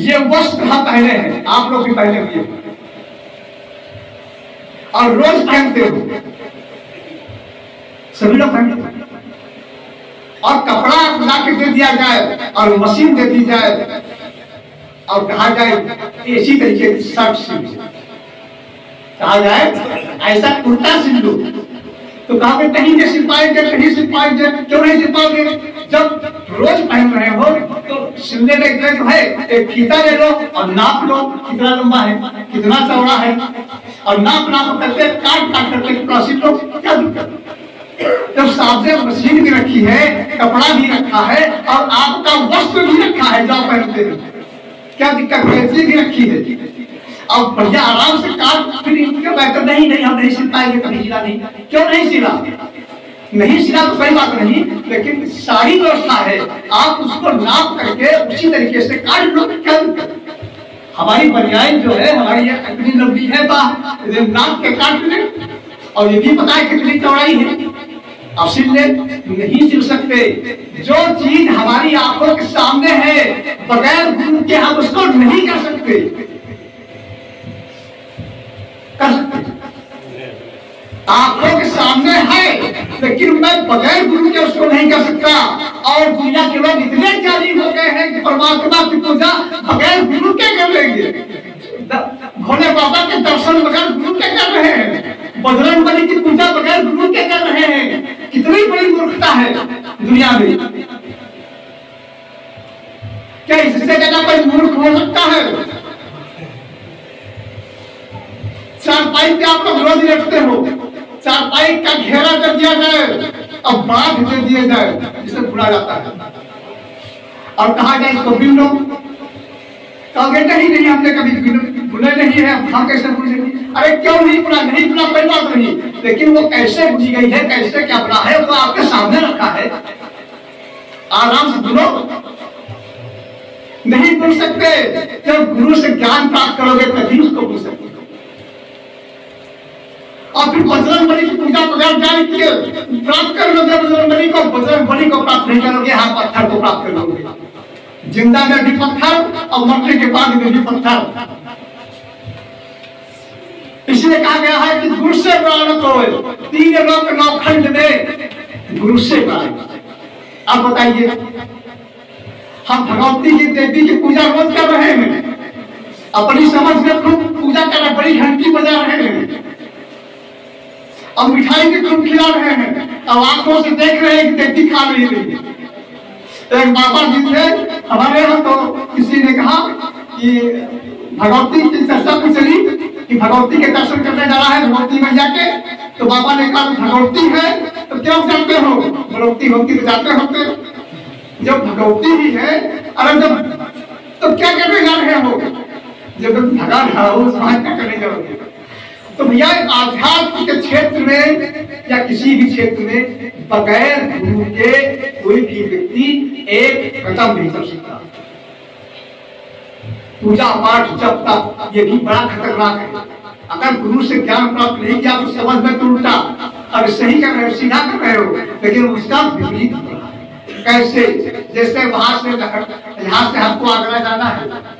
ये वस्त्र हम पहने हैं, आप लोग भी पहने हुए और रोज पहनते हो, सभी लोग पहनते हैं। और कपड़ा ला के दे दिया जाए और मशीन दे दी जाए और कहा जाए इसी तरीके की शर्ट सिल, कहा जाए ऐसा कुर्ता सिल लो, तो कहा कहीं नहीं सिल पाएंगे, कहीं सिल पाएंगे, क्यों नहीं सिल पाओगे? जब रोज पहन रहे हो तो सिलने का इतना जो है, एक फीता ले लो और नाप लो कितना लंबा है, कितना चौड़ा है, और नाप करके काट करके कपड़ा सिल लो, क्या दिक्कत? जब सामने मशीन भी रखी है, कपड़ा भी रखा है और आपका वस्त्र भी रखा है जो आप पहनते हैं, क्या दिक्कत है? भी रखी है और बढ़िया आराम से काट क्यों बेहतर नहीं हम नहीं सिल पाएंगे, कभी सिला नहीं, क्यों नहीं सिला? नहीं सिला तो कोई बात नहीं, लेकिन सारी व्यवस्था है, आप उसको नाप करके उसी तरीके से काट लो, क्या दिक्कत? हमारी बनियान जो है हमारी ये कितनी लंबी है, नाप के काट ले, और ये भी पता है कितनी चौड़ाई है, अब सिल ले, नहीं सिल सकते। जो चीज हमारी आंखों के सामने है, बगैर गुरु के हम उसको नहीं कर सकते, कर सकते आंखों के सामने है, लेकिन मैं बगैर गुरु के उसको नहीं कर सकता। और दुनिया के लोग इतने जाली हो गए हैं कि परमात्मा की पूजा बगैर गुरु के कर लेंगे, भोले बाबा के दर्शन बगैर गुरु के कर रहे हैं, बजरंगबली की पूजा बगैर गुरु के कर रहे हैं। कितनी बड़ी मूर्खता है दुनिया में, क्या इससे ज्यादा कोई मूर्ख हो सकता है? चारपाई पे आप लोग रोज रखते हो, चारपाई का घेरा कर दिया जाए और बांध दे दिया जाए, जिसे बुला जाता है, और कहा जाए इसको बिन लो, कहोगे नहीं हमने कभी बुने नहीं है, हम कैसे बुझेंगे? अरे क्यों नहीं बुना? नहीं बुना कोई बात नहीं, लेकिन वो कैसे बुझी गई है, कैसे क्या बना है, वो आपके सामने रखा है, आराम से बुनो। नहीं बुन सकते, जब गुरु से ज्ञान प्राप्त करोगे तभी उसको बुन सकते। और फिर बजरंगबली की पूजा बगैर ज्ञान किए प्राप्त कर लोगे बजरंगबली को, बजरंगबली को प्राप्त नहीं करोगे, हाँ पत्थर को प्राप्त कर लोगे, जिंदा में भी पत्थर और मरने के बाद में भी पत्थर। इसलिए कहा गया है कि गुरु से प्राण को, तीन लोक नौखंड में गुरु से प्राण। अब बताइए, हम भगवती की देवी की पूजा रोज कर रहे हैं, अपनी समझ में खूब पूजा कर रहे, बड़ी घंटी बजा रहे हैं और मिठाई भी खूब खिला रहे हैं और आंखों से देख रहे हैं कि देवी खा रही है। एक बाबा जी थे हमारे यहाँ, तो किसी ने कहा कि भगवती की चर्चा को चली कि भगवती के दर्शन करने जा रहा है, भगवती मैया के, तो बाबा ने कहा भगवती है तो क्या जाते हो? भगवती होती तो जाते होते, जब भगवती ही है, अरे जब तो क्या करने जा रहे हो? जब भगा रहा हो समाज क्या करने जाओगे? तो भैया आध्यात्म के क्षेत्र में या किसी भी क्षेत्र में बगैर गुरु के कोई भी व्यक्ति एक कदम नहीं कर सकता। पूजा पाठ जब तक, ये भी बड़ा खतरनाक है। अगर गुरु से ज्ञान प्राप्त नहीं किया तो समझ में तो उल्टा, अब सही कर रहे हो, सीधा कर रहे हो, लेकिन उसका विपरीत हो रहा है। कैसे? जैसे वहां से यहाँ से हमको आगरा जाना है,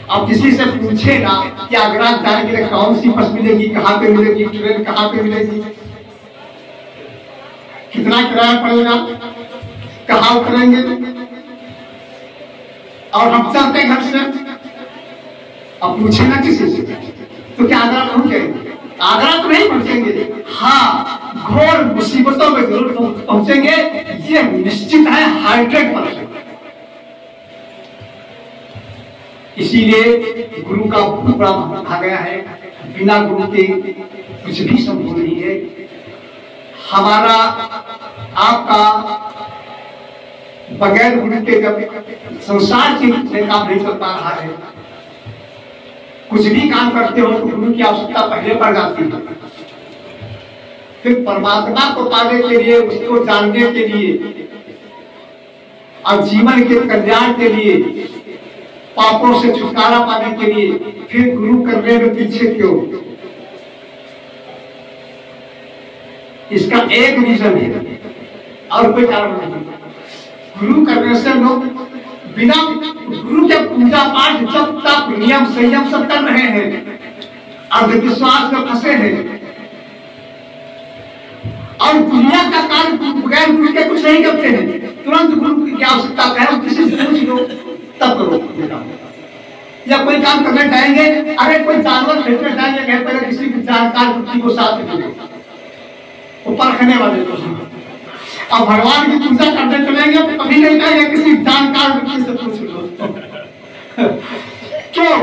अब किसी से पूछे ना कि आगरा जाने के लिए कौन सी बस मिलेगी, कहाँ पे मिलेगी, ट्रेन कहाँ पे मिलेगी, कितना किराया पड़ेगा, कहाँ उतरेंगे, और हम चलते घर से, अब पूछे ना किसी से तो क्या आगरा पहुंचेंगे? आगरा तो नहीं पहुंचेंगे, हाँ घोर मुसीबतों में जरूर पहुंचेंगे, ये निश्चित है, 100%। इसीलिए गुरु का बहुत बड़ा महत्व आ गया है। बिना गुरु के कुछ भी संभव नहीं है। हमारा आपका बगैर गुरु के जब संसार के काम नहीं चल पा रहा है, कुछ भी काम करते हो तो गुरु की आवश्यकता पहले पड़ जाती है। फिर परमात्मा को पाने के लिए, उसको जानने के लिए और जीवन के कल्याण के लिए, पापों से छुटकारा पाने के लिए फिर गुरु करने में पीछे क्यों? इसका एक रीजन है और कोई कारण नहीं। गुरु करने से लोग बिना गुरु के नियम संयम सब कर रहे हैं, अंधविश्वास में फंसे हैं, और दुनिया का कार्य बगैर गुरु के कुछ नहीं करते हैं। तुरंत गुरु की क्या आवश्यकता है, किसी से पूछ लो तब करो। या कोई काम करने जाएंगे, अरे कोई जानवर खरीदने जाएंगे, पहले किसी जानकार व्यक्ति को साथ में ऊपर रखने वाले को। अब भगवान की पूजा करने चलेंगे तो कभी नहीं कहेंगे किसी जानकार व्यक्ति से पूछ लो। क्यों?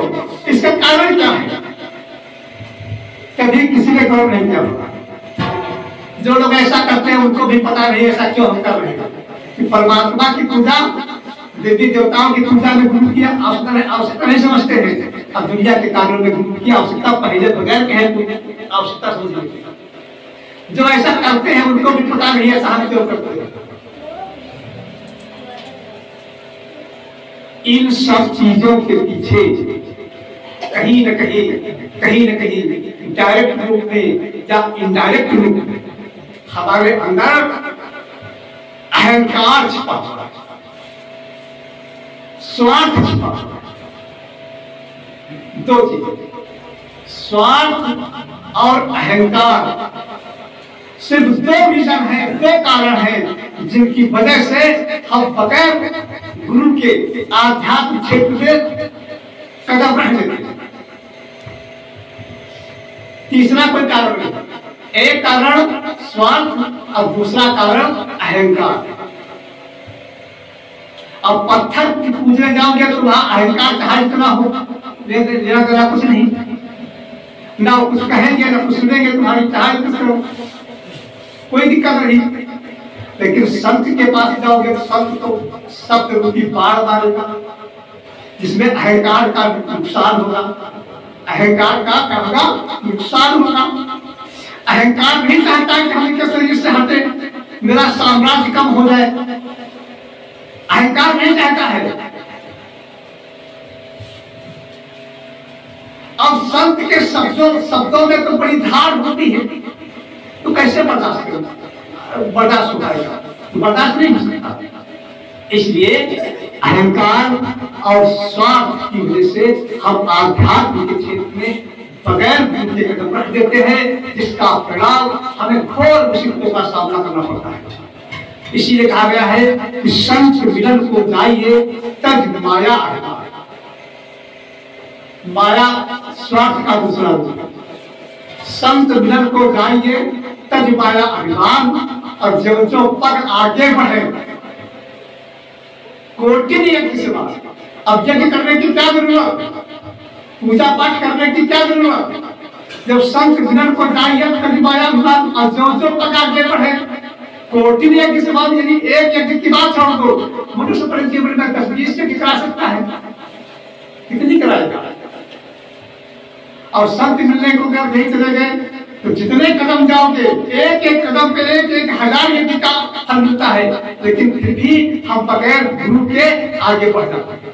इसका कारण क्या है? कभी किसी ने गौर नहीं किया होगा। जो लोग ऐसा करते हैं उनको भी पता नहीं ऐसा क्यों हम कर रहे हैं। कि परमात्मा की पूजा, देवी देवताओं की पूजा में गुरु की आवश्यकता नहीं समझते हैं, और दुनिया के कार्यों में गुरु की आवश्यकता पहले बगैर कहे आवश्यकता समझ लेते हैं। जो ऐसा करते हैं उनको भी पता नहीं ऐसा हम क्यों करते हैं। इन सब चीजों के पीछे कहीं न कहीं डायरेक्ट रूप में या इनडायरेक्ट रूप में हमारे अंदर अहंकार छिपा, स्वार्थ छिपा। दो चीजें, स्वार्थ और अहंकार, सिर्फ दो रीजन है, दो कारण है जिनकी वजह से हम बगैर गुरु के आध्यात्मिक क्षेत्र में कदम रख लेते हैं। तीसरा कोई कारण नहीं। एक कारण स्वार्थ और दूसरा कारण अहंकार। अब पत्थर की पूजने जाओगे तो वहां अहंकार चाहे इतना हो, लेना देना कुछ नहीं, ना कुछ कहेंगे ना कुछ सुनेंगे, तुम्हारी चाहे कुछ करो, कोई दिक्कत नहीं। लेकिन संत के पास जाओगे तो संत तो शब्द रूपी बाढ़ मारेगा, जिसमें अहंकार का नुकसान होगा, अहंकार का क्या नुकसान होगा। अहंकार नहीं चाहता कि हम इनके शरीर से हटे, मेरा साम्राज्य कम हो जाए, अहंकार नहीं चाहता है। अब संत के शब्दों में तो बड़ी धार होती है, तो कैसे बर्दाश्त होगा? बर्दाश्त नहीं हो सकता। इसलिए अहंकार और स्वार्थ की वजह से हम आध्यात्म के क्षेत्र में बगैर गुरु के कदम रख देते हैं, जिसका परिणाम हमें घोर मुसीबतों का सामना करना पड़ता है। इसीलिए कहा गया है कि संत मिलन को जाइए तब माया अभिमान। माया स्वार्थ का दूसरा रूप। संत मिलन को जाइए तब माया अभिमान, और जब जो पद आगे बढ़े कोटि यज्ञ से बात। अब यज्ञ करने की क्या जरूरत, पूजा पाठ करने की क्या जरूरत? जब संत मिलन को जाइए तब माया अभिमान, और जो पद आगे बढ़े कोटि यज्ञ से बात। यानी एक यज्ञ की बात छोड़ दो, मनुष्य पर जीवन में 10-20 यज्ञ करा सकता है, कितनी कराएगा? और संत मिलने को अगर नहीं चले गए तो जितने कदम जाओगे, एक एक कदम पे एक हजार यज्ञ का फल मिलता है, लेकिन फिर भी हम बगैर गुरु के आगे बढ़ जाते हैं।